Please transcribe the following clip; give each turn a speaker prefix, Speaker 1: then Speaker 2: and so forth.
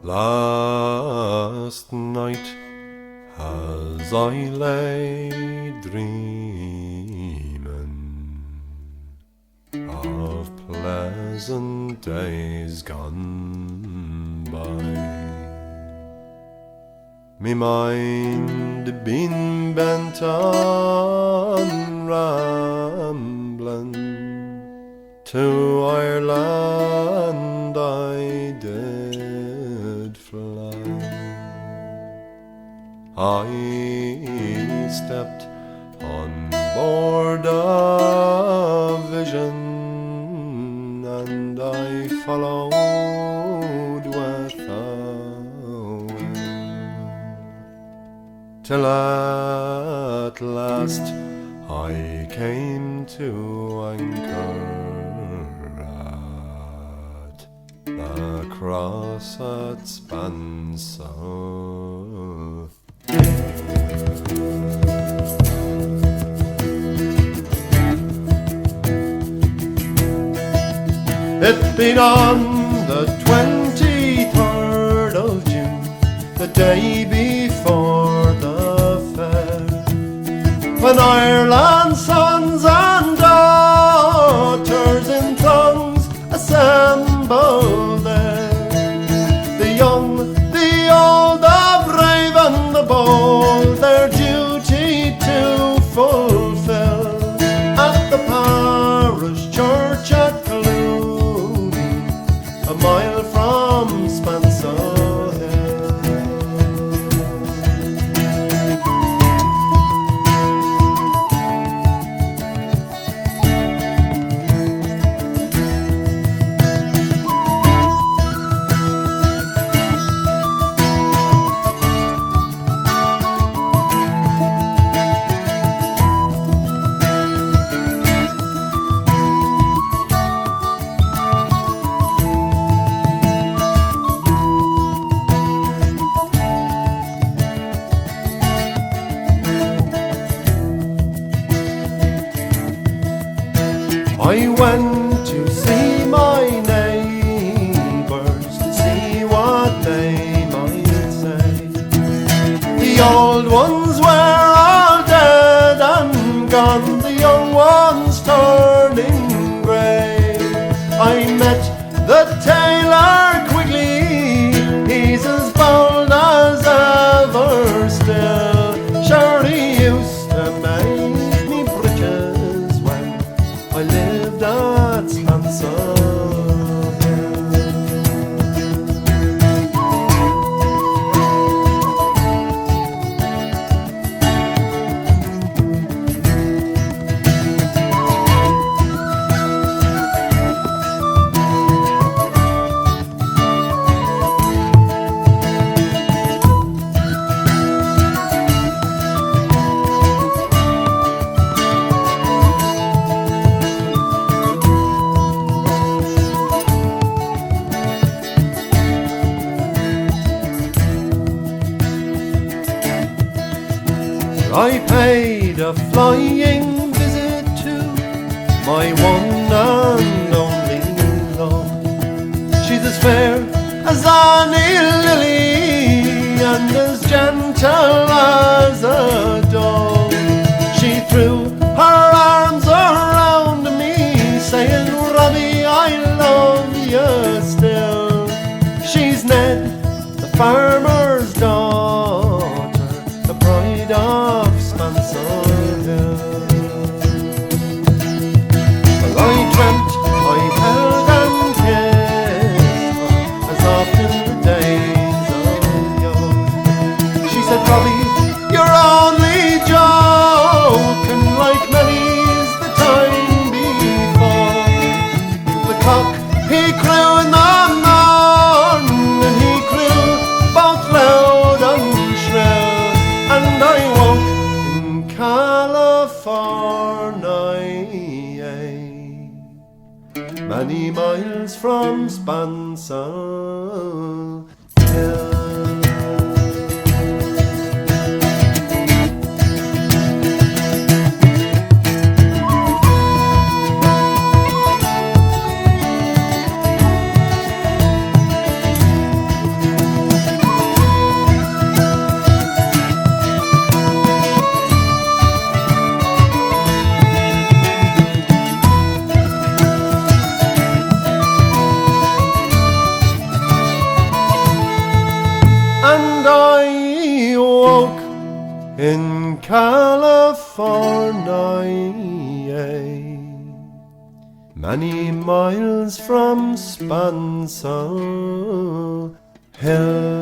Speaker 1: Last night, as I lay dreaming of pleasant days gone by, me mind been bent on rambling to Ireland I did fly. I stepped on board a vision and I followed with a will, till at last I came to anchor at the cross at Spansel. It been on the 23rd of June, the day before the fair, when Ireland's sons and daughters in throngs assemble there. The young, the old, the brave and the bold, their duty to fulfill at the parish church at Clooney, a mile from Spansel Hill. I went to see my neighbours to see what they might say. The old ones were all dead and gone, the young ones turning grey. I met the tailor Quigley, he's as bold as ever still. Sure he used to make me breeches when I lived at Spansel Hill. I paid a flying visit to my one and only love. She's as fair as Annie Lily and as gentle as a dove. She threw her arms around me, saying, Robbie, I love you still. She's Ned, the farmer's daughter, the pride of Spansel Hill. Well, I dreamt I held and kissed her as often the days of yore. She said, Robbie, you're only joking, like many's the time before. The cock, he crew in the morn, and he crew both loud and shrill, and I woke in California, many miles from Spansel Hill. in California, many miles from Spansel Hill.